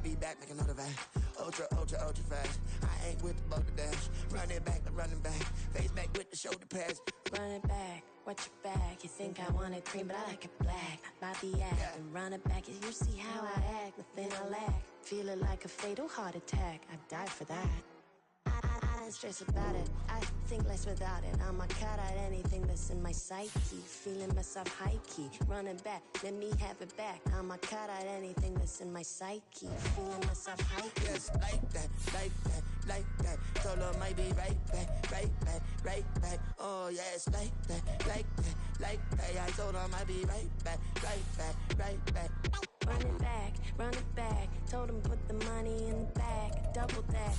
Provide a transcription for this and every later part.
be back, make another bang. Ultra, ultra, ultra fast. I ain't with the boulder dash. Run it back, the running back. Face back with the shoulder pads. Run it back, watch your back. You think I want it cream, but I like it black. Body act and run it back. You see how I act, nothing I lack. Feel it like a fatal heart attack. I'd die for that. I don't stress about it. I think less without it. I'ma cut out anything that's in my psyche. Feeling myself high key. Running back, let me have it back. I'ma cut out anything that's in my psyche. Feeling myself high key. Yes, like that, like that, like that. Solo might be right back, right back, right back. Oh yes, like that, like that, like that. I told her might be right back, right back, right back. Run it back, run it back. Told him put the money in the bag. Double that.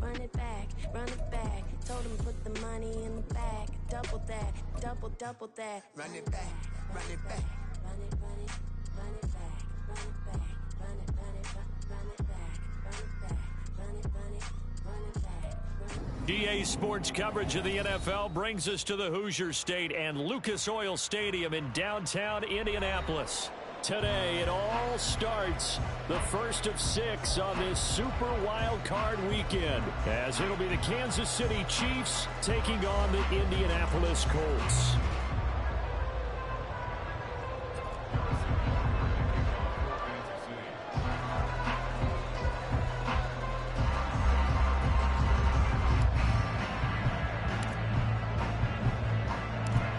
Run it back, run it back. Told him put the money in the bag. Double that, double that. Run it back, run it back. Run it, run it, run it back. Run it back, run it, run it, run it back. Run it back, run it, run it, run it back. DA Sports coverage of the NFL brings us to the Hoosier State and Lucas Oil Stadium in downtown Indianapolis. Today, it all starts the first of 6 on this Super Wildcard weekend, as it'll be the Kansas City Chiefs taking on the Indianapolis Colts.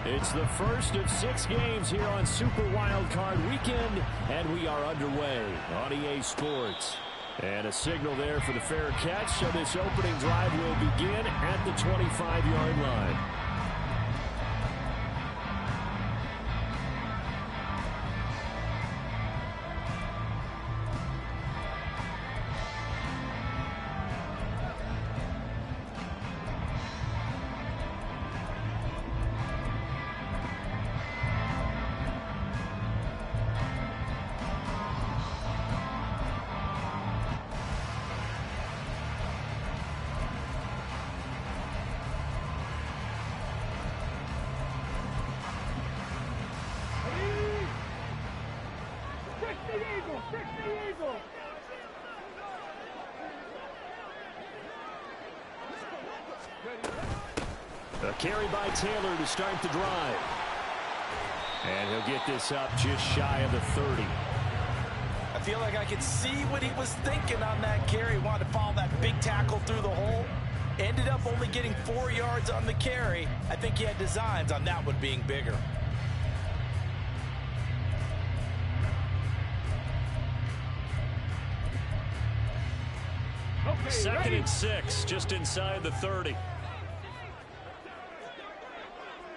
It's the first of 6 games here on Super Wildcard Weekend, and we are underway on EA Sports. And a signal there for the fair catch, so this opening drive will begin at the 25-yard line. A carry by Taylor to start the drive. And he'll get this up just shy of the 30. I feel like I could see what he was thinking on that carry. Wanted to follow that big tackle through the hole. Ended up only getting 4 yards on the carry. I think he had designs on that one being bigger. Okay, 2nd and 6, just inside the 30.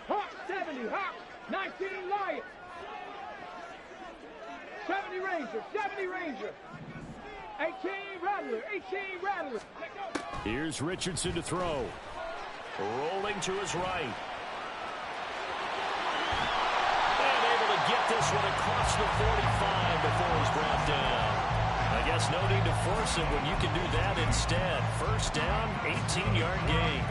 Hawk 70, Hawk 19 Lion. 70 Ranger, 70 Ranger. 18 Rattler, 18 Rattler. Here's Richardson to throw. Rolling to his right. And able to get this one across the 45 before he's brought down. I guess no need to force it when you can do that instead. First down, 18-yard gain.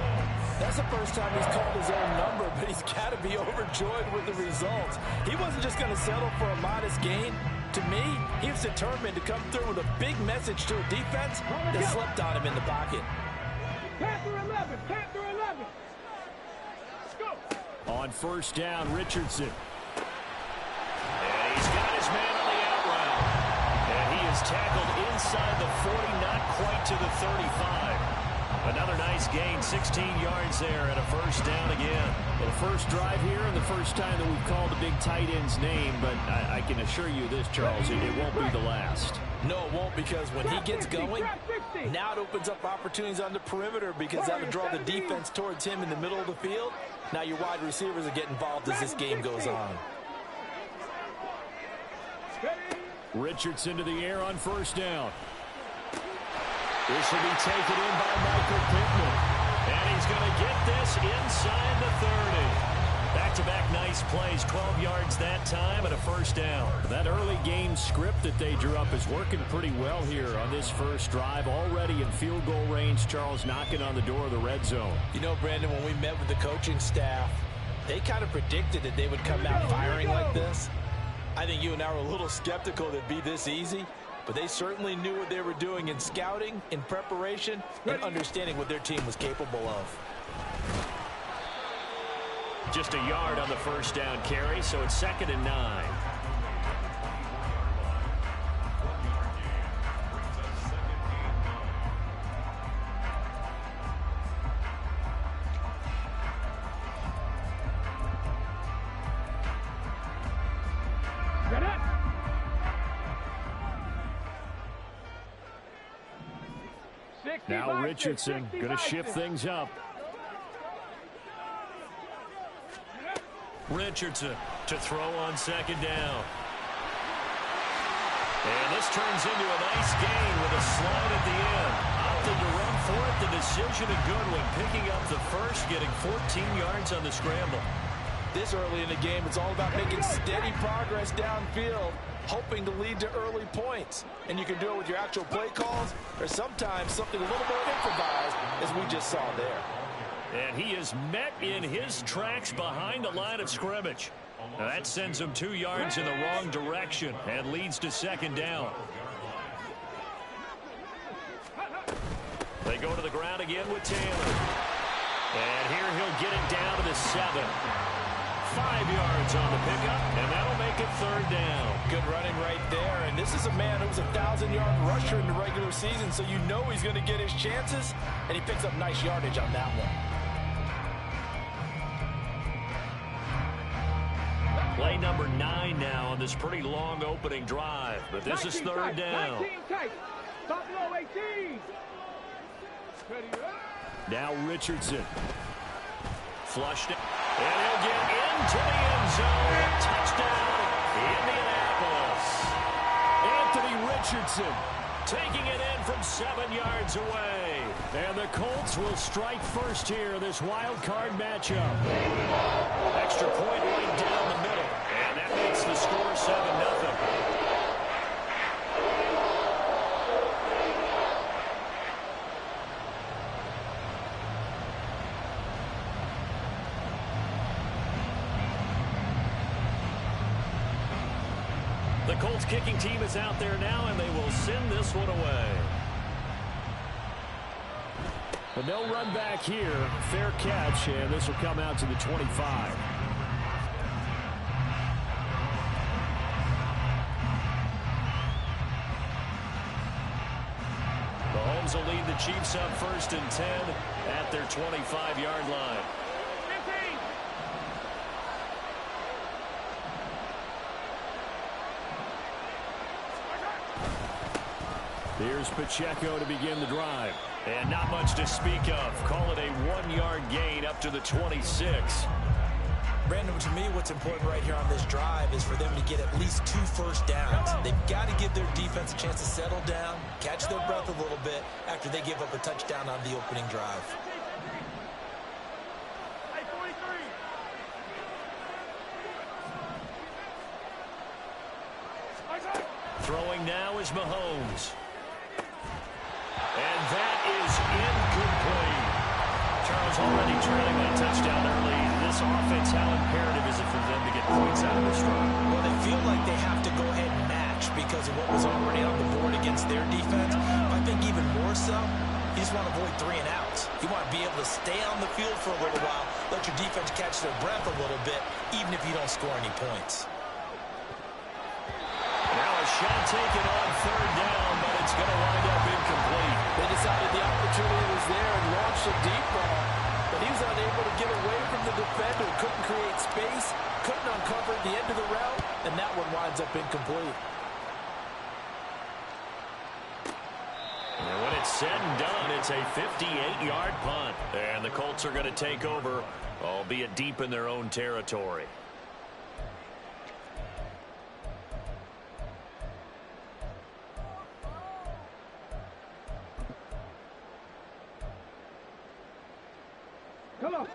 That's the first time he's called his own number, but he's got to be overjoyed with the results. He wasn't just going to settle for a modest gain. To me, he was determined to come through with a big message to a defense that slept on him in the pocket. Panther 11, Panther 11. Let's go. On first down, Richardson. And he's got his man on the out route. And he is tackled inside the 40, not quite to the 35. Another nice gain, 16 yards there, and a first down again. Well, the first drive here and the first time that we've called a big tight end's name, but I can assure you this, Charles, it won't be the last. No, it won't, because when he gets going, now it opens up opportunities on the perimeter because that'll draw the defense towards him in the middle of the field. Now your wide receivers are getting involved as this game goes on. Richardson to the air on first down. This will be taken in by Michael Pittman. And he's going to get this inside the 30. Back-to-back nice plays, 12 yards that time and a first down. That early game script that they drew up is working pretty well here on this first drive. Already in field goal range, Charles knocking on the door of the red zone. You know, Brandon, when we met with the coaching staff, they kind of predicted that they would come out firing like this. I think you and I were a little skeptical that it'd be this easy. but they certainly knew what they were doing in scouting, in preparation, and understanding what their team was capable of. Just a yard on the first down carry, so it's 2nd and 9. Now Richardson going to shift things up. Richardson to throw on 2nd down. And this turns into a nice gain with a slide at the end. Opted to run for it. The decision a good one. Picking up the first, getting 14 yards on the scramble. This early in the game, it's all about making steady progress downfield, hoping to lead to early points. And you can do it with your actual play calls, or sometimes something a little more improvised, as we just saw there. And he is met in his tracks behind the line of scrimmage. Now that sends him 2 yards in the wrong direction and leads to 2nd down. They go to the ground again with Taylor. And here he'll get it down to the 7. 5 yards on the pickup, and that'll make it 3rd down. Good running right there, and this is a man who was a 1,000-yard rusher in the regular season, so you know he's going to get his chances, and he picks up nice yardage on that one. Play number 9 now on this pretty long opening drive, but this is 3rd down. 19 tight. Buffalo 18. Now Richardson. Flushed it. And he'll get into the end zone. Touchdown, Indianapolis. Anthony Richardson taking it in from 7 yards away. And the Colts will strike first here in this wild card matchup. Extra point right down the middle. And that makes the score 7-0. The Colts kicking team is out there now, and they will send this one away. But no run back here. Fair catch, and this will come out to the 25. Mahomes will lead the Chiefs up 1st and 10 at their 25-yard line. Here's Pacheco to begin the drive. And not much to speak of. Call it a 1-yard gain up to the 26. Brandon, to me, what's important right here on this drive is for them to get at least 2 first downs. They've got to give their defense a chance to settle down, catch their breath a little bit after they give up a touchdown on the opening drive. Throwing now is Mahomes. And that is incomplete. Charles already trailing that touchdown early. This offense, how imperative is it for them to get points out of this drive? Well, they feel like they have to go ahead and match because of what was already on the board against their defense. I think even more so, you just want to avoid 3 and outs. You want to be able to stay on the field for a little while, let your defense catch their breath a little bit, even if you don't score any points. Now a shot taken on 3rd down, but it's going to wind up incomplete. They decided the opportunity was there and launched a deep ball, but he was unable to get away from the defender, couldn't create space, couldn't uncover the end of the route, and that one winds up incomplete. And when it's said and done, it's a 58-yard punt. And the Colts are going to take over, albeit deep in their own territory.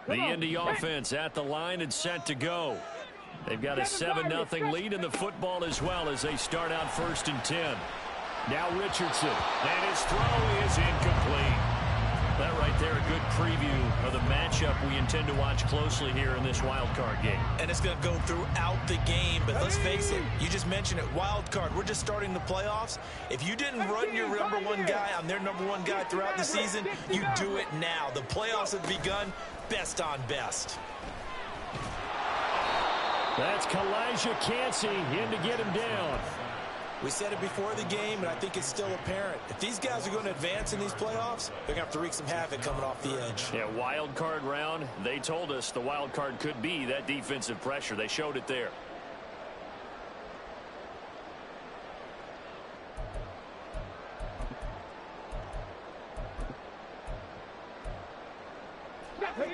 The Indy offense at the line and set to go. They've got a 7-0 lead in the football as well as they start out 1st and 10. Now Richardson, and his throw is incomplete. That right there, a good preview of the matchup we intend to watch closely here in this wild card game. And it's going to go throughout the game, but let's face it, you just mentioned it, wild card. We're just starting the playoffs. If you didn't run your number one guy on their number one guy throughout the season, you do it now. The playoffs have begun, best on best. That's Kalijah Cansey in to get him down. We said it before the game, and I think it's still apparent. If these guys are going to advance in these playoffs, they're going to have to wreak some havoc coming off the edge. Yeah, wild card round. They told us the wild card could be that defensive pressure. They showed it there.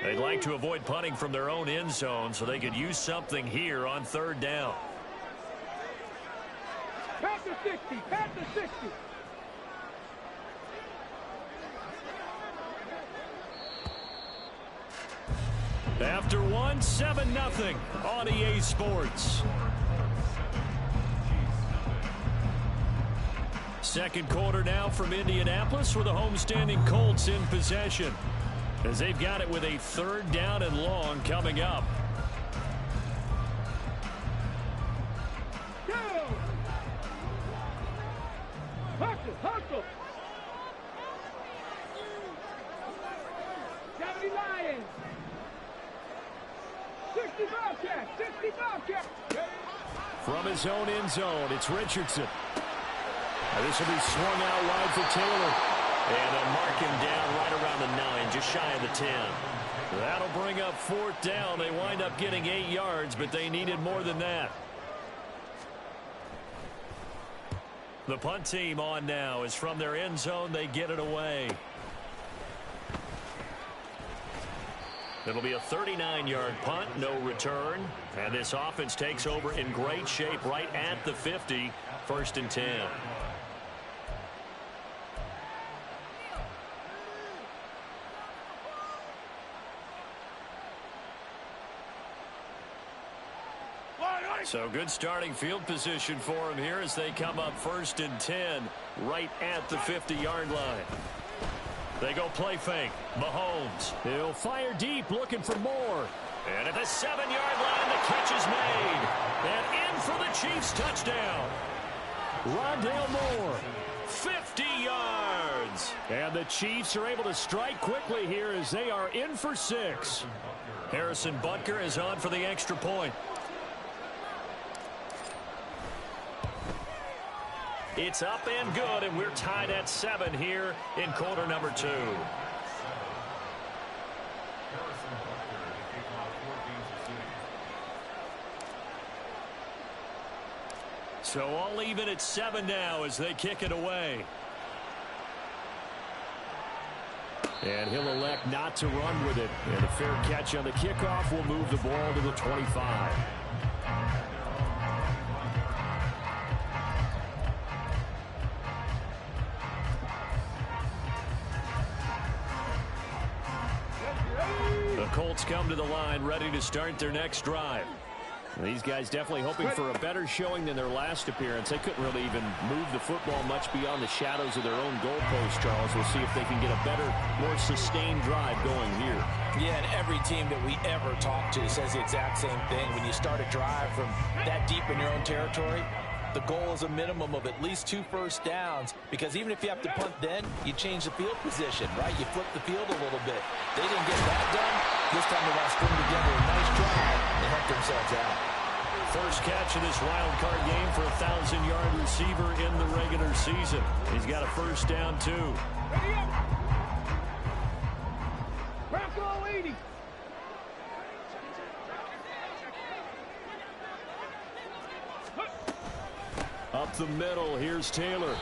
They'd like to avoid punting from their own end zone so they could use something here on third down. Pass to 60. Pass to 60. After one, 7-0 on EA Sports. Second quarter now from Indianapolis with the homestanding Colts in possession, as they've got it with a third down and long coming up. Hustle. 70 Lions. 60 Bobcats. 60 Bobcats. From his own end zone, it's Richardson. This will be swung out wide for Taylor. And they'll mark him down right around the 9, just shy of the 10. That'll bring up fourth down. They wind up getting 8 yards, but they needed more than that. The punt team on now is from their end zone. They get it away. It'll be a 39-yard punt, no return. And this offense takes over in great shape right at the 50, 1st and 10. So good starting field position for him here as they come up 1st and 10 right at the 50-yard line. They go play fake. Mahomes. He'll fire deep looking for more. And at the 7-yard line, the catch is made. And in for the Chiefs touchdown. Rondale Moore. 50 yards. And the Chiefs are able to strike quickly here as they are in for 6. Harrison Butker is on for the extra point. It's up and good, and we're tied at 7 here in quarter number 2. So all even at 7 now as they kick it away. And he'll elect not to run with it. And a fair catch on the kickoff will move the ball to the 25. Colts come to the line ready to start their next drive. These guys definitely hoping for a better showing than their last appearance. They couldn't really even move the football much beyond the shadows of their own goalpost, Charles. We'll see if they can get a better, more sustained drive going here. Yeah, and every team that we ever talk to says the exact same thing. When you start a drive from that deep in your own territory, the goal is a minimum of at least 2 first downs, because even if you have to punt then, you change the field position, right? You flip the field a little bit. They didn't get that done. This time they want to string together a nice drive and help themselves out. First catch of this wild card game for a 1,000-yard receiver in the regular season. He's got a first down, too. Bronco 80. Up the middle, here's Taylor.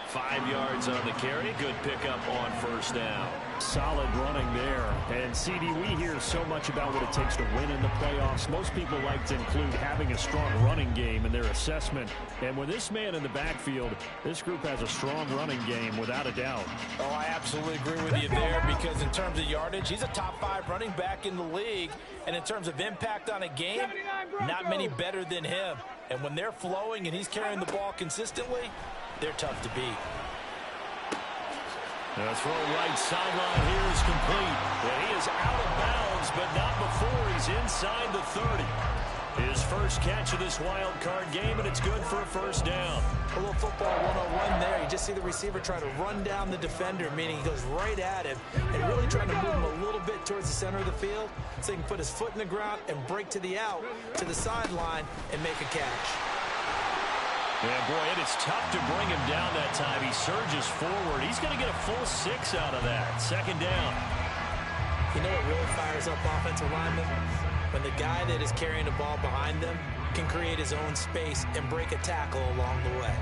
5 yards on the carry. Good pickup on first down. Solid running there. And, CD, we hear so much about what it takes to win in the playoffs. Most people like to include having a strong running game in their assessment. And with this man in the backfield, this group has a strong running game without a doubt. Oh, I absolutely agree with you there, because in terms of yardage, he's a top 5 running back in the league. And in terms of impact on a game, not many better than him. And when they're flowing and he's carrying the ball consistently, they're tough to beat. The throw right sideline here is complete. And he is out of bounds, but not before he's inside the 30. His first catch of this wild card game, and it's good for a first down. A little football 101 there. You just see the receiver trying to run down the defender, meaning he goes right at him and really trying to move him a little bit towards the center of the field so he can put his foot in the ground and break to the out, to the sideline, and make a catch. Yeah, boy, it is tough to bring him down that time. He surges forward. He's going to get a full 6 out of that. Second down. You know what really fires up offensive linemen? When the guy that is carrying the ball behind them can create his own space and break a tackle along the way.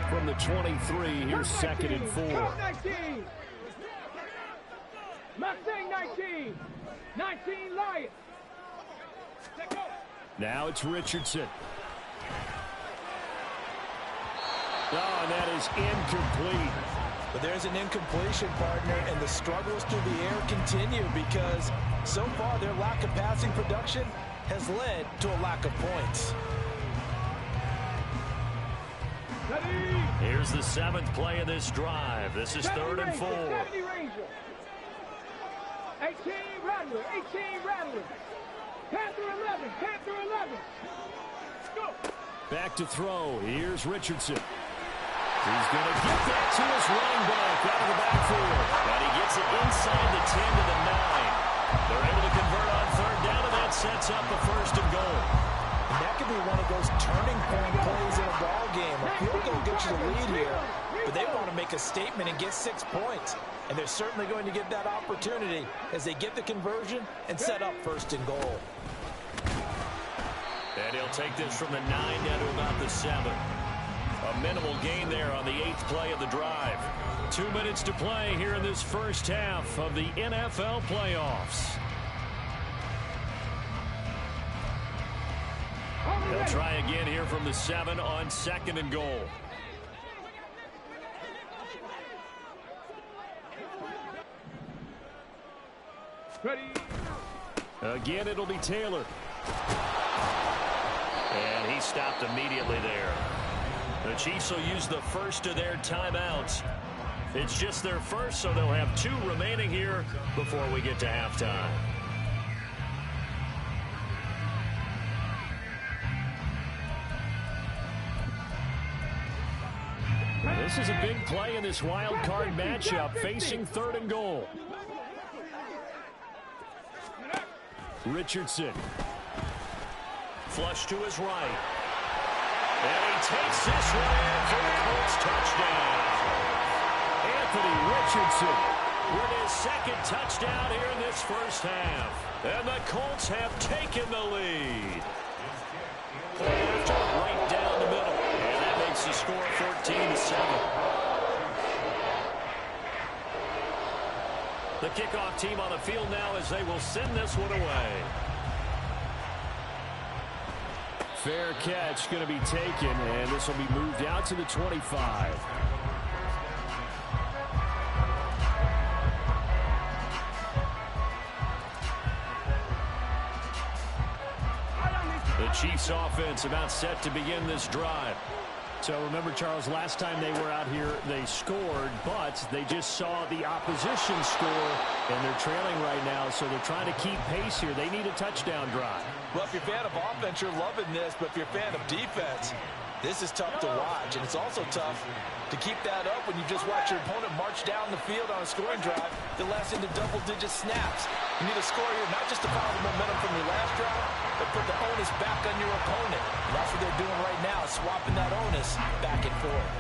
From the 23, here's second and 4. 19. Mustang 19. 19 Lions. Now it's Richardson. Oh, and that is incomplete. But there's an incompletion, partner, and the struggles through the air continue because so far their lack of passing production has led to a lack of points. Here's the 7th play of this drive. This is 3rd and 4. 70 Ranger. 18 Rattler. 18 Rattler. Panther 11. Panther 11. Let's go. Back to throw. Here's Richardson. He's going to get that to his running back out of the backfield. And he gets it inside the 10 to the 9. They're able to convert on 3rd down, and that sets up a 1st and goal. And that could be one of those turning point plays in a ball game. A field goal gets you the lead here, but they want to make a statement and get 6 points. And they're certainly going to get that opportunity as they get the conversion and set up 1st and goal. And he'll take this from the 9 down to about the 7. A minimal gain there on the 8th play of the drive. 2 minutes to play here in this first half of the NFL playoffs. They'll try again here from the 7 on 2nd and goal. Ready. Again, it'll be Taylor. And he stopped immediately there. The Chiefs will use the first of their timeouts. It's just their first, so they'll have 2 remaining here before we get to halftime. This is a big play in this wild card matchup, facing 3rd and goal. Richardson. Flush to his right. And he takes this one in for the Colts touchdown. Anthony Richardson with his 2nd touchdown here in this first half. And the Colts have taken the lead. Right down the middle. And that makes the score 14-7. The kickoff team on the field now as they will send this one away. Fair catch going to be taken, and this will be moved out to the 25. The Chiefs offense about set to begin this drive. So remember, Charles, last time they were out here, they scored, but they just saw the opposition score, and they're trailing right now, so they're trying to keep pace here. They need a touchdown drive. Well, if you're a fan of offense, you're loving this, but if you're a fan of defense, this is tough to watch, and it's also tough to keep that up when you just watch your opponent march down the field on a scoring drive that lasts into double-digit snaps. You need a score here, not just to follow the momentum from your last drive, but put the onus back on your opponent. And that's what they're doing right now, swapping that onus back and forth.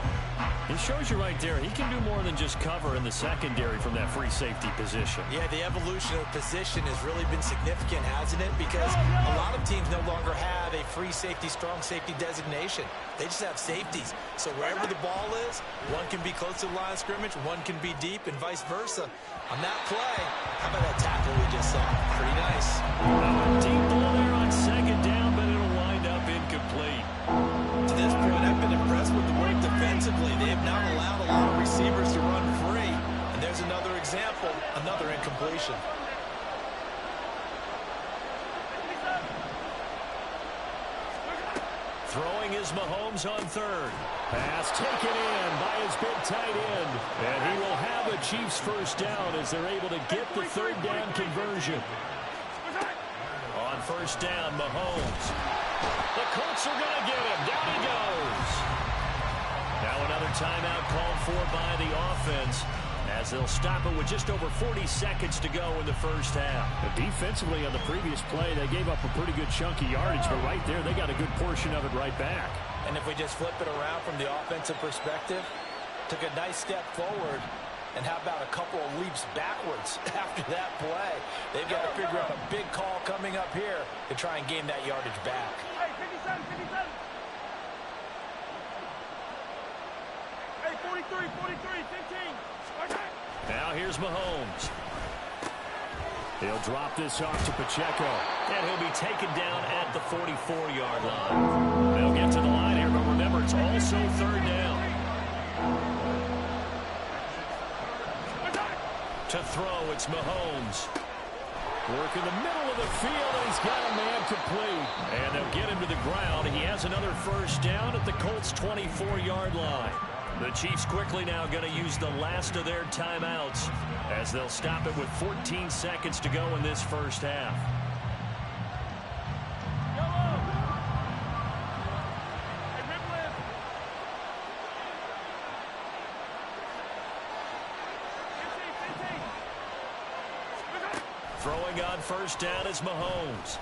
It shows you right there, he can do more than just cover in the secondary from that free safety position. Yeah, the evolution of position has really been significant, hasn't it? Because a lot of teams no longer have a free safety, strong safety designation. They just have safeties. So wherever the ball is, one can be close to the line of scrimmage, one can be deep, and vice versa. On that play, how about that tackle we just saw? Pretty nice. Deep ball there on 2nd down, but it'll wind up incomplete. To this point, I've been impressed with the work defensively. They have not allowed a lot of receivers to run free. And there's another example, another incompletion. Throwing is Mahomes on third. Pass taken in by his big tight end. And he will have a Chiefs first down as they're able to get the third down conversion. On first down, Mahomes. The Colts are going to get him. Down he goes. Now another timeout called for by the offense, as they'll stop it with just over 40 seconds to go in the first half. Defensively on the previous play, they gave up a pretty good chunk of yardage, but right there, they got a good portion of it right back. And if we just flip it around from the offensive perspective, took a nice step forward, and how about a couple of leaps backwards after that play? They've got to figure out a big call coming up here to try and gain that yardage back. Hey, 57, 57. Hey, 43, 43, 15. Now here's Mahomes. He'll drop this off to Pacheco. And he'll be taken down at the 44-yard line. They'll get to the line here, but remember, it's also third down. To throw, it's Mahomes. Work in the middle of the field, and he's got a man complete. And they'll get him to the ground. He has another first down at the Colts' 24-yard line. The Chiefs quickly now going to use the last of their timeouts as they'll stop it with 14 seconds to go in this first half. Throwing on first down is Mahomes.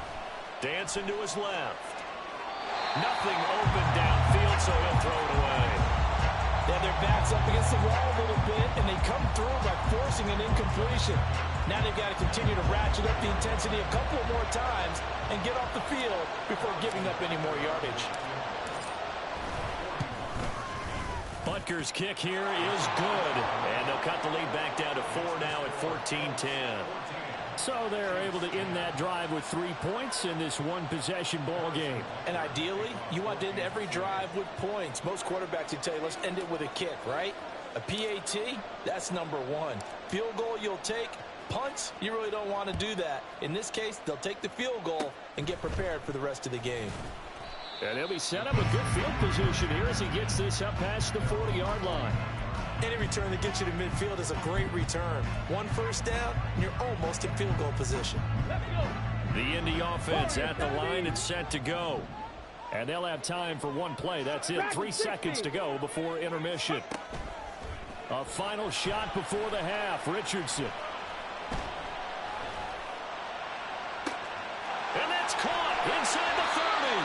Dancing to his left. Nothing open downfield, so he'll throw it away. Yeah, their backs up against the wall a little bit, and they come through by forcing an incompletion. Now they've got to continue to ratchet up the intensity a couple more times and get off the field before giving up any more yardage. Butker's kick here is good, and they'll cut the lead back down to 4 now at 14-10. So they're able to end that drive with 3 points in this one-possession ball game. And ideally, you want to end every drive with points. Most quarterbacks would tell you, let's end it with a kick, right? A PAT, that's number one. Field goal you'll take. Punts, you really don't want to do that. In this case, they'll take the field goal and get prepared for the rest of the game. And he'll be set up a good field position here as he gets this up past the 40-yard line. Any return that gets you to midfield is a great return. One first down, and you're almost in field goal position. The Indy offense at the line and set to go. And they'll have time for one play. That's it. 3 seconds to go before intermission. A final shot before the half. Richardson. And that's caught inside the 30.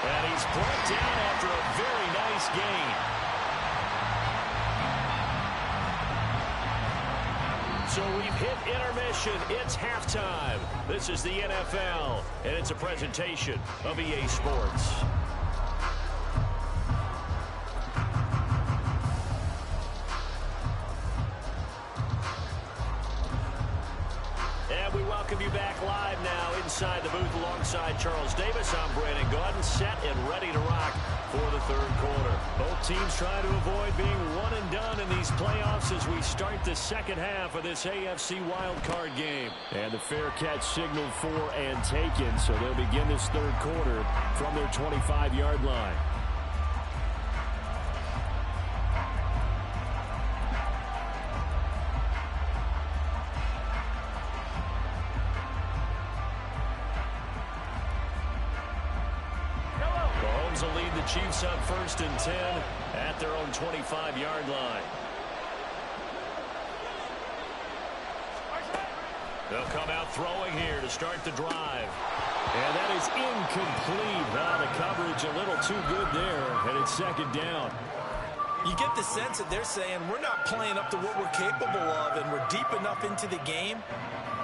And he's brought down after a very nice gain. So we've hit intermission. It's halftime. This is the NFL, and it's a presentation of EA Sports. And we welcome you back live now inside the booth alongside Charles Davis. I'm Brandon Gaudin, set and ready to rock for the third quarter. Both teams trying to avoid being one and done in these playoffs as we start the second half of this AFC Wildcard game. And the fair catch signaled for and taken, so they'll begin this third quarter from their 25-yard line. Will lead the Chiefs up 1st and 10 at their own 25-yard line. They'll come out throwing here to start the drive. And that is incomplete. The coverage a little too good there, and it's second down. You get the sense that they're saying we're not playing up to what we're capable of, and we're deep enough into the game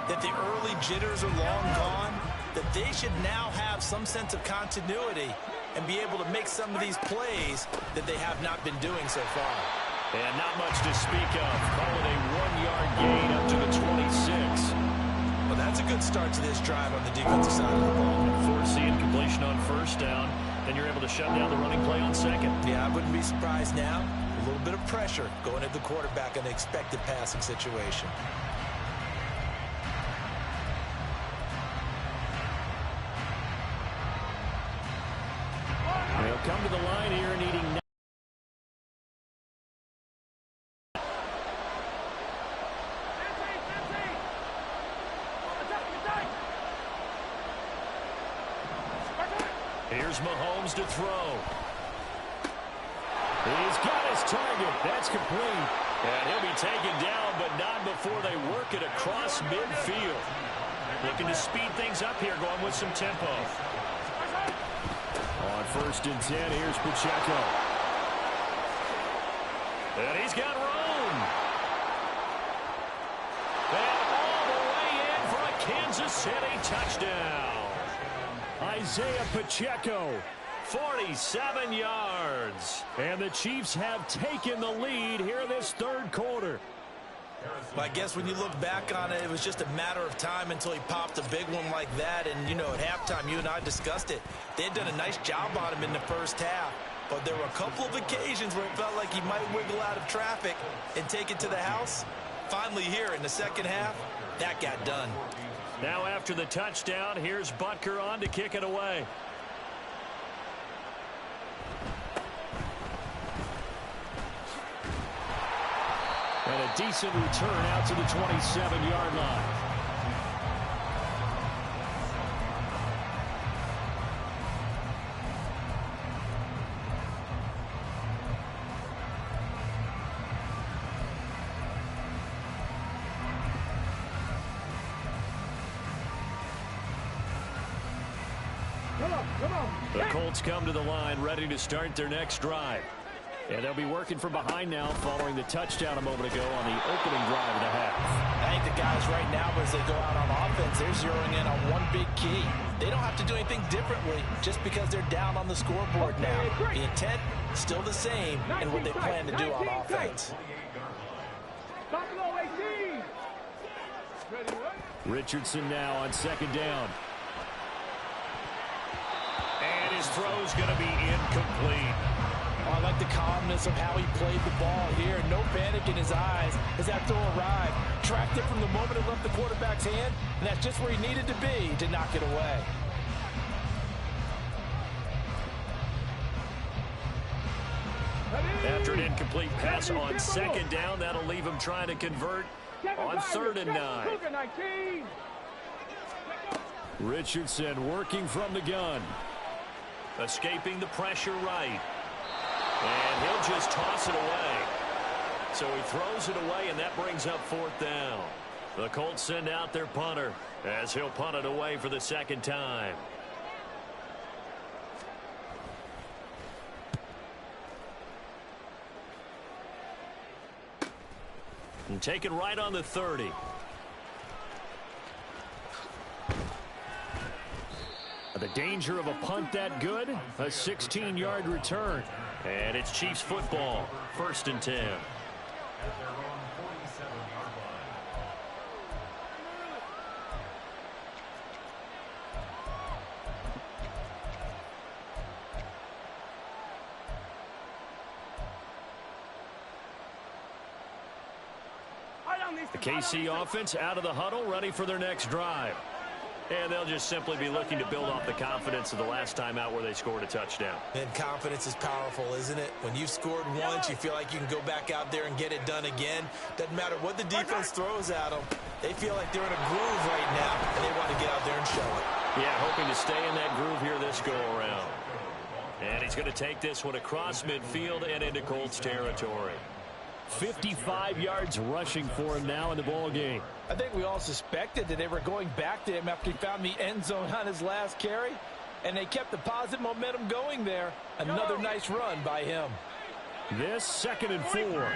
that the early jitters are long gone, that they should now have some sense of continuity and be able to make some of these plays that they have not been doing so far. And not much to speak of. Call it a 1-yard gain up to the 26. Well, that's a good start to this drive on the defensive side of the ball. Force the incompletion on first down, then you're able to shut down the running play on second. Yeah, I wouldn't be surprised now. A little bit of pressure going at the quarterback in the expected passing situation. come to the line here needing... Here's Mahomes to throw. He's got his target. That's complete. And he'll be taken down, but not before they work it across midfield. Looking to speed things up here, going with some tempo. On 1st and 10, here's Pacheco. And he's got room. And all the way in for a Kansas City touchdown. Isaiah Pacheco, 47 yards. And the Chiefs have taken the lead here this 3rd quarter. Well, I guess when you look back on it, it was just a matter of time until he popped a big one like that. And, you know, at halftime, you and I discussed it. They had done a nice job on him in the first half. But there were a couple of occasions where it felt like he might wiggle out of traffic and take it to the house. Finally here in the second half, that got done. Now after the touchdown, here's Butker on to kick it away. And a decent return out to the 27-yard line. The Colts come to the line ready to start their next drive. And they'll be working from behind now following the touchdown a moment ago on the opening drive of the half. I think the guys right now, as they go out on offense, they're zeroing in on one big key. They don't have to do anything differently just because they're down on the scoreboard now. The intent still the same and what they plan to do on offense. Richardson now on 2nd down. And his throw's going to be incomplete. I like the calmness of how he played the ball here. No panic in his eyes as that throw arrived. Tracked it from the moment it left the quarterback's hand, and that's just where he needed to be to knock it away. After an incomplete pass on 2nd down, that'll leave him trying to convert on 3rd and 9. Richardson working from the gun. Escaping the pressure right. And he'll just toss it away. So he throws it away, and that brings up 4th down. The Colts send out their punter as he'll punt it away for the 2nd time. And taken right on the 30. The danger of a punt that good, a 16-yard return. And it's Chiefs football, 1st and 10. The KC offense out of the huddle, ready for their next drive. And they'll just simply be looking to build off the confidence of the last time out where they scored a touchdown. And confidence is powerful, isn't it? When you've scored once, you feel like you can go back out there and get it done again. Doesn't matter what the defense throws at them. They feel like they're in a groove right now, and they want to get out there and show it. Yeah, hoping to stay in that groove here this go-around. And he's going to take this one across midfield and into Colts territory. 55 yards rushing for him now in the ball game. I think we all suspected that they were going back to him after he found the end zone on his last carry, and they kept the positive momentum going there. Another nice run by him. This 2nd and 4. 43.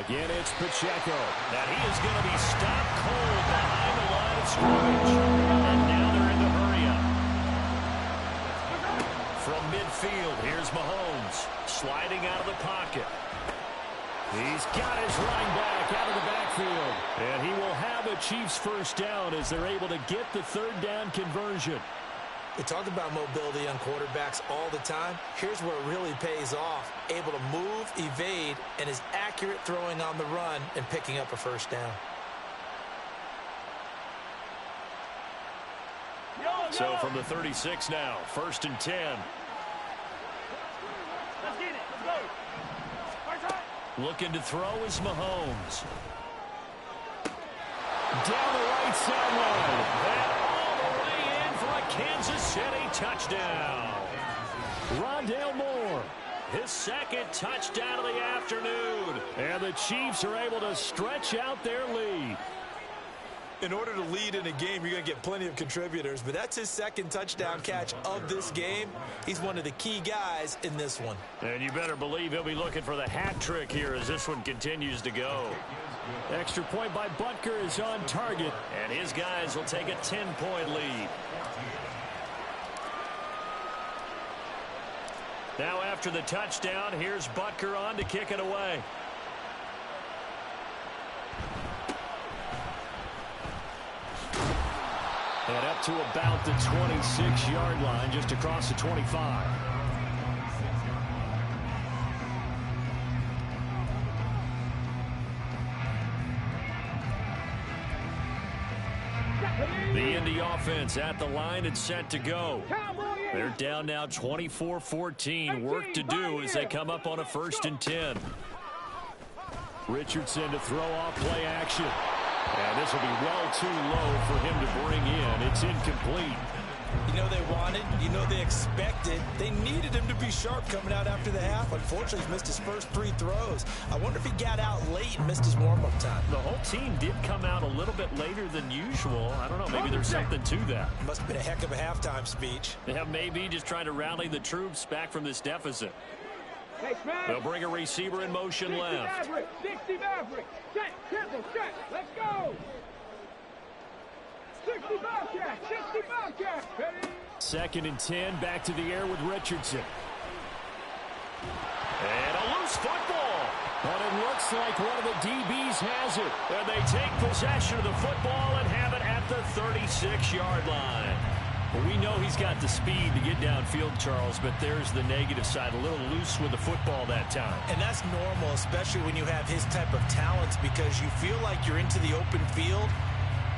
Again, it's Pacheco. Now he is going to be stopped cold behind the line of scrimmage. And now they're in the hurry up. From midfield, here's Mahomes. Sliding out of the pocket. He's got his running back out of the backfield. And he will have a Chiefs 1st down as they're able to get the 3rd down conversion. We talk about mobility on quarterbacks all the time. Here's where it really pays off. Able to move, evade, and is accurate throwing on the run and picking up a 1st down. Yo! So from the 36 now, 1st and 10. Let's get it. Let's go. Looking to throw is Mahomes. Down the right sideline. And all the way in for a Kansas City touchdown. Rondale Moore, his 2nd touchdown of the afternoon. And the Chiefs are able to stretch out their lead. In order to lead in a game, you're going to get plenty of contributors, but that's his 2nd touchdown catch of this game. He's one of the key guys in this one. And you better believe he'll be looking for the hat trick here as this one continues to go. Extra point by Butker is on target. And his guys will take a 10-point lead. Now after the touchdown, here's Butker on to kick it away. And up to about the 26-yard line, just across the 25. The Indy offense at the line and set to go. They're down now 24-14. Work to do as they come up on a 1st and 10. Richardson to throw off play action. And this will be well too low for him to bring in. It's incomplete. You know they wanted, you know they expected. They needed him to be sharp coming out after the half. Unfortunately, he's missed his first 3 throws. I wonder if he got out late and missed his warm-up time. The whole team did come out a little bit later than usual. I don't know, maybe there's something to that. Must have been a heck of a halftime speech. Yeah, maybe just trying to rally the troops back from this deficit. They'll bring a receiver in motion left. 60 Maverick. Set, triple, set. Let's go. 60 Bobcat. 60 Bobcat. Ready? 2nd and 10, back to the air with Richardson. And a loose football. But it looks like one of the DBs has it. And they take possession of the football and have it at the 36-yard line. Well, we know he's got the speed to get downfield, Charles, but there's the negative side. A little loose with the football that time. And that's normal, especially when you have his type of talents, because you feel like you're into the open field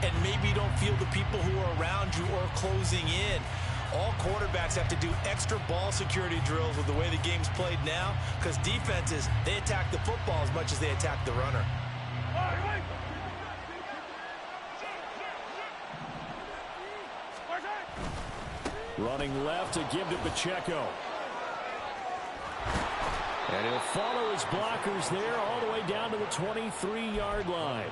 and maybe you don't feel the people who are around you or closing in. All quarterbacks have to do extra ball security drills with the way the game's played now, because defenses, they attack the football as much as they attack the runner. Running left to give to Pacheco. And he'll follow his blockers there all the way down to the 23-yard line.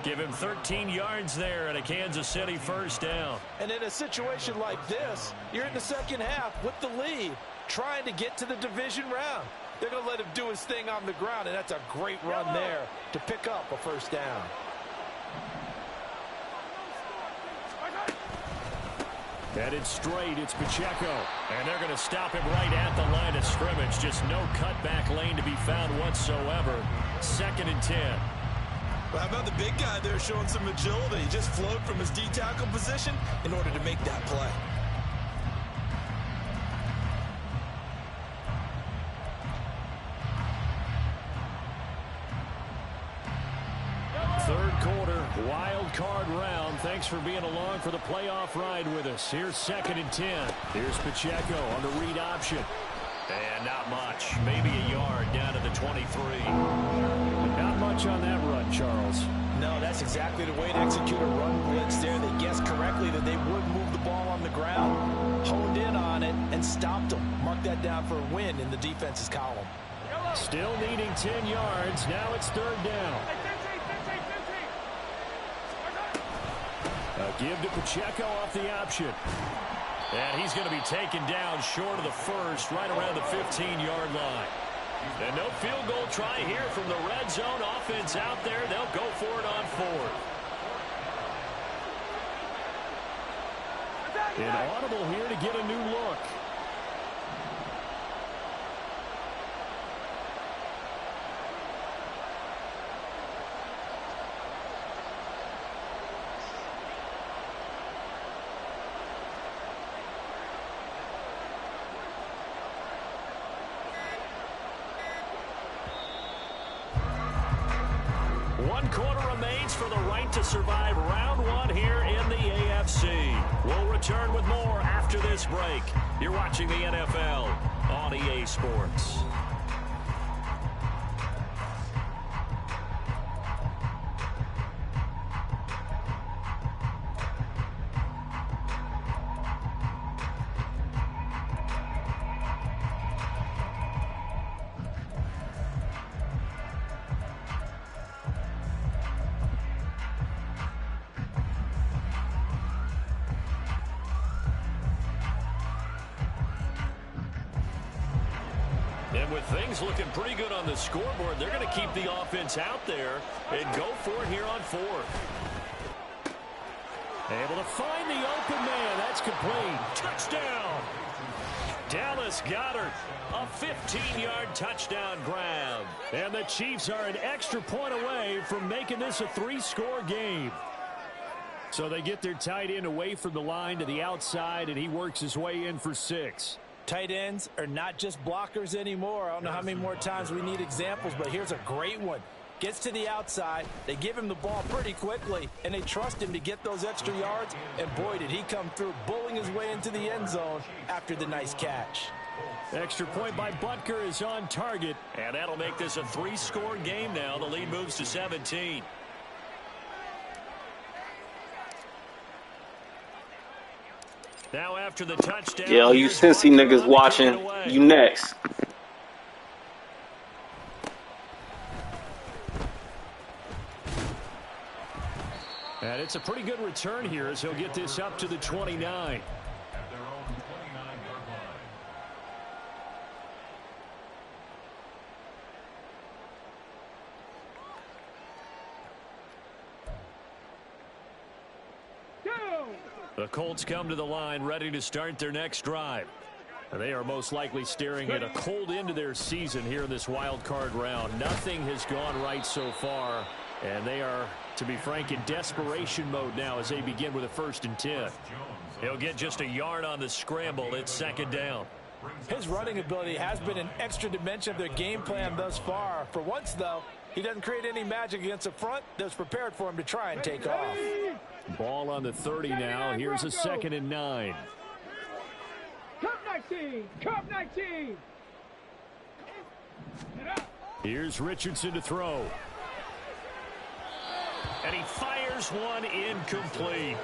Give him 13 yards there and a Kansas City 1st down. And in a situation like this, you're in the 2nd half with the lead, trying to get to the division round. They're going to let him do his thing on the ground, and that's a great run there to pick up a 1st down. Headed straight, it's Pacheco. And they're going to stop him right at the line of scrimmage. Just no cutback lane to be found whatsoever. 2nd and 10. Well, how about the big guy there showing some agility? He just flowed from his D-tackle position in order to make that play. Third quarter, wild card round. Thanks for being along for the playoff ride with us. Here's 2nd and 10. Here's Pacheco on the read option. And not much. Maybe a yard down to the 23. Not much on that run, Charles. No, that's exactly the way to execute a run blitz there. They guessed correctly that they would move the ball on the ground, honed in on it, and stopped them. Mark that down for a win in the defense's column. Still needing 10 yards. Now it's 3rd down. A give to Pacheco off the option. And he's going to be taken down short of the 1st, right around the 15-yard line. And no field goal try here from the red zone. Offense out there. They'll go for it on 4th. Inaudible here to get a new look. One quarter remains for the right to survive round 1 here in the AFC. We'll return return with more after this break. You're watching the NFL on EA Sports. And with things looking pretty good on the scoreboard, they're going to keep the offense out there and go for it here on fourth. Able to find the open man. That's complete. Touchdown. Dallas Goedert, a 15-yard touchdown grab. And the Chiefs are an extra point away from making this a 3-score game. So they get their tight end away from the line to the outside, and he works his way in for 6. Tight ends are not just blockers anymore. I don't know how many more times we need examples, but here's a great one. Gets to the outside, they give him the ball pretty quickly, and they trust him to get those extra yards, and boy, did he come through, bullying his way into the end zone after the nice catch. Extra point by Butker is on target. And that'll make this a 3-score game now. The lead moves to 17. Now after the touchdown. Yo, you Cincy niggas watching, you next. And it's a pretty good return here as he'll get this up to the 29. The Colts come to the line ready to start their next drive. They are most likely staring at a cold end to their season here in this wild card round. Nothing has gone right so far, and they are, to be frank, in desperation mode now as they begin with a 1st and 10. He'll get just a yard on the scramble. It's 2nd down. His running ability has been an extra dimension of their game plan thus far. For once, though, he doesn't create any magic against the front that was prepared for him to try and take off. Ball on the 30 now. Here's a 2nd and 9. Cup 19. Cup 19. Here's Richardson to throw. And he fires one incomplete.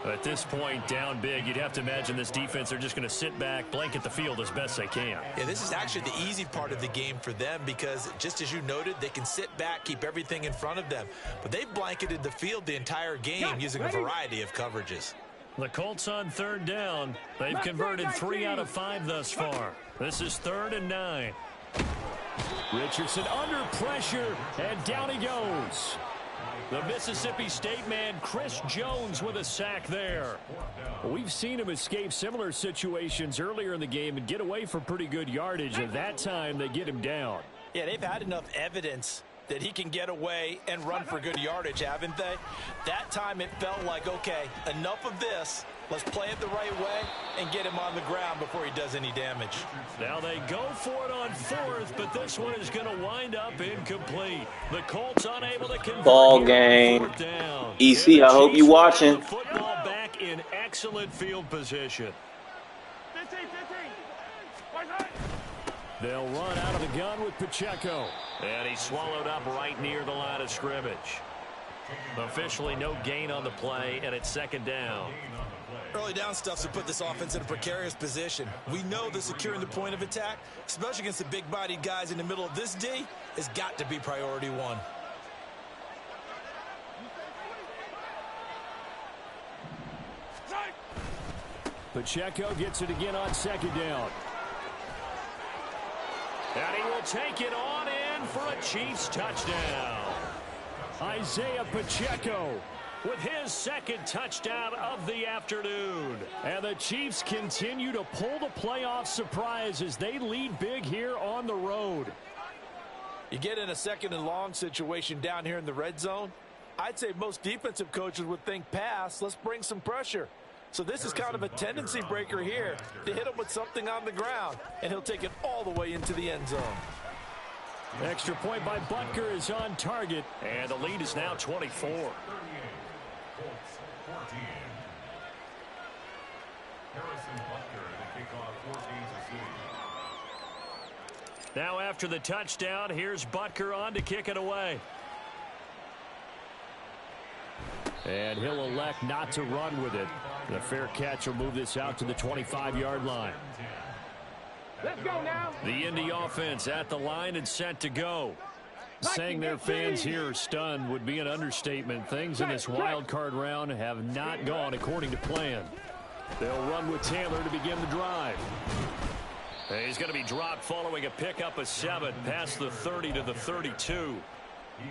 At this point, down big, you'd have to imagine this defense are just going to sit back, blanket the field as best they can. Yeah, this is actually the easy part of the game for them because, just as you noted, they can sit back, keep everything in front of them. But they've blanketed the field the entire game using a variety of coverages. The Colts on 3rd down. They've converted 3 out of 5 thus far. This is 3rd and 9. Richardson under pressure, and down he goes. The Mississippi State man, Chris Jones, with a sack there. We've seen him escape similar situations earlier in the game and get away for pretty good yardage. At that time, they get him down. Yeah, they've had enough evidence that he can get away and run for good yardage, haven't they? That time it felt like, okay, enough of this. Let's play it the right way and get him on the ground before he does any damage. Now they go for it on 4th, but this one is going to wind up incomplete. The Colts unable to convert. Ball game. EC, I hope you watching. Football back in excellent field position. 15. They'll run out of the gun with Pacheco. And he's swallowed up right near the line of scrimmage. Officially no gain on the play, and it's 2nd down. Early down stuff's to put this offense in a precarious position. We know that securing the point of attack, especially against the big-bodied guys in the middle of this D, has got to be priority 1. Pacheco gets it again on 2nd down. And he will take it on in for a Chiefs touchdown. Isaiah Pacheco with his 2nd touchdown of the afternoon. And the Chiefs continue to pull the playoff surprise as they lead big here on the road. You get in a 2nd and long situation down here in the red zone. I'd say most defensive coaches would think pass. Let's bring some pressure. So this is kind of a tendency breaker here to hit him with something on the ground, and he'll take it all the way into the end zone. Extra point by Butker is on target. And the lead is now 24. Now after the touchdown, here's Butker on to kick it away. And he'll elect not to run with it. The fair catch will move this out to the 25-yard line. Let's go now. The Indy offense at the line and set to go. Saying their fans here are stunned would be an understatement. Things in this wild card round have not gone according to plan. They'll run with Taylor to begin the drive. He's going to be dropped following a pickup of 7 past the 30 to the 32.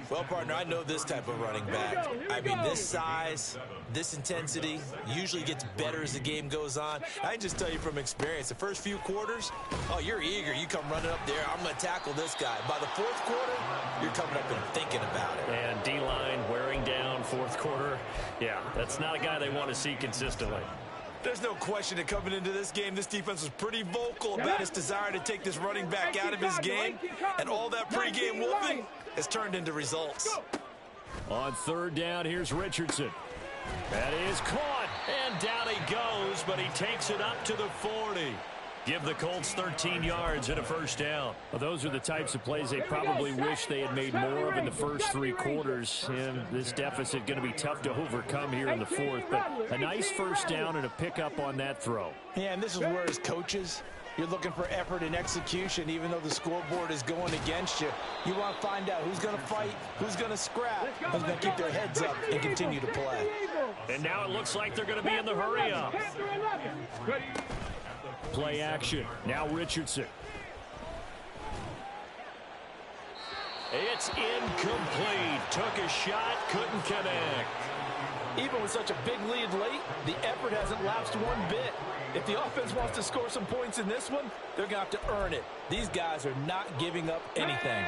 Well, partner, I know this type of running back. I mean, this size, this intensity usually gets better as the game goes on. I can just tell you from experience, the first few quarters, oh, you're eager. You come running up there, I'm going to tackle this guy. By the fourth quarter, you're coming up and thinking about it. And D-line wearing down fourth quarter. Yeah, that's not a guy they want to see consistently. There's no question that coming into this game, this defense was pretty vocal about its desire to take this running back out of his game. And all that pregame wolfing has turned into results. On third down, here's Richardson. That is caught, and down he goes, but he takes it up to the 40. Give the Colts 13 yards and a first down. Well, those are the types of plays they probably wish they had made more of in the first 3 quarters. And this deficit going to be tough to overcome here in the fourth. But a nice first down and a pickup on that throw. Yeah, and this is where as coaches, you're looking for effort and execution. Even though the scoreboard is going against you, you want to find out who's going to fight, who's going to scrap, who's going to keep their heads up and continue to play. And now it looks like they're going to be in the hurry up. Play action. Now Richardson. It's incomplete. Took a shot, couldn't connect. Even with such a big lead late, the effort hasn't lapsed one bit. If the offense wants to score some points in this one, they're going to have to earn it. These guys are not giving up anything.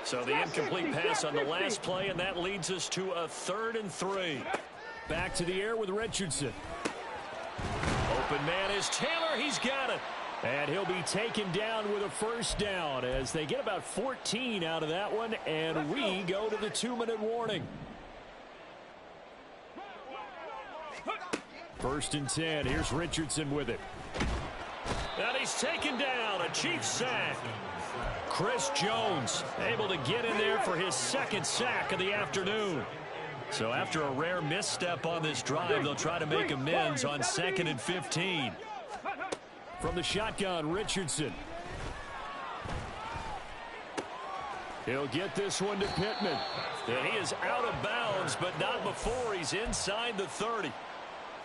So the incomplete pass on the last play, and that leads us to a 3rd and 3. Back to the air with Richardson. Open man is Taylor. He's got it. And he'll be taken down with a first down as they get about 14 out of that one, and we go to the 2-minute warning. 1st and 10. Here's Richardson with it. And he's taken down. A Chiefs sack. Chris Jones able to get in there for his 2nd sack of the afternoon. So after a rare misstep on this drive, they'll try to make amends on 2nd and 15. From the shotgun, Richardson. He'll get this one to Pittman. And he is out of bounds, but not before he's inside the 30.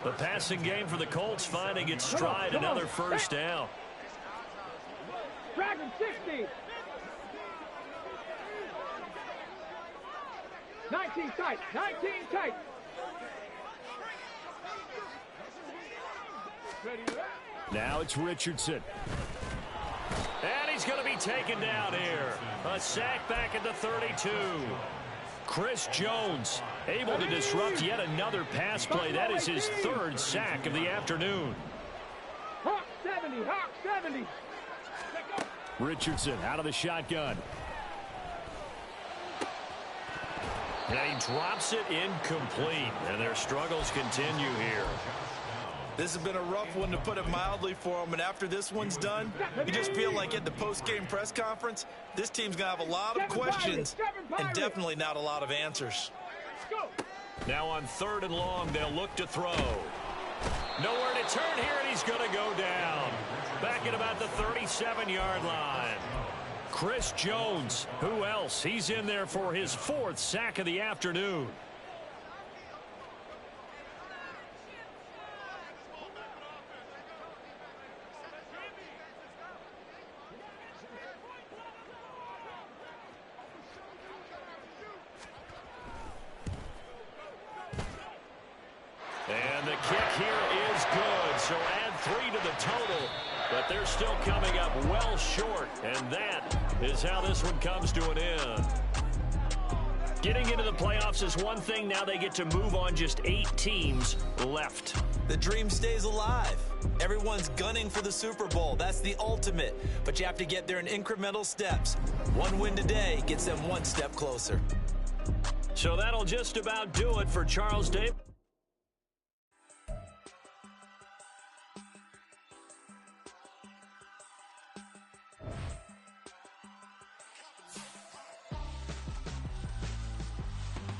The passing game for the Colts finding its stride, another first down. Dragon 60. 19 tight, 19 tight. Now it's Richardson. And he's going to be taken down here. A sack back at the 32. Chris Jones able to disrupt yet another pass play. That is his 3rd sack of the afternoon. Hawk 70, Hawk 70. Richardson out of the shotgun. And he drops it incomplete. And their struggles continue here. This has been a rough one, to put it mildly, for them. And after this one's done, you just feel like at the post-game press conference, this team's going to have a lot of questions and definitely not a lot of answers. Now on 3rd and long, they'll look to throw. Nowhere to turn here, and he's going to go down. Back at about the 37-yard line. Chris Jones, who else? He's in there for his 4th sack of the afternoon. And the kick here is good, so add 3 to the total. But they're still coming up well short, and that is how this one comes to an end. Getting into the playoffs is one thing. Now they get to move on. Just 8 teams left. The dream stays alive. Everyone's gunning for the Super Bowl. That's the ultimate. But you have to get there in incremental steps. One win today gets them 1 step closer. So that'll just about do it for Charles Davis.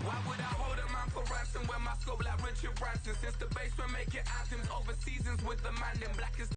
Why would I hold a man for ransom when my scope like Richard Branson? Since the basement making anthems over seasons with the man in black is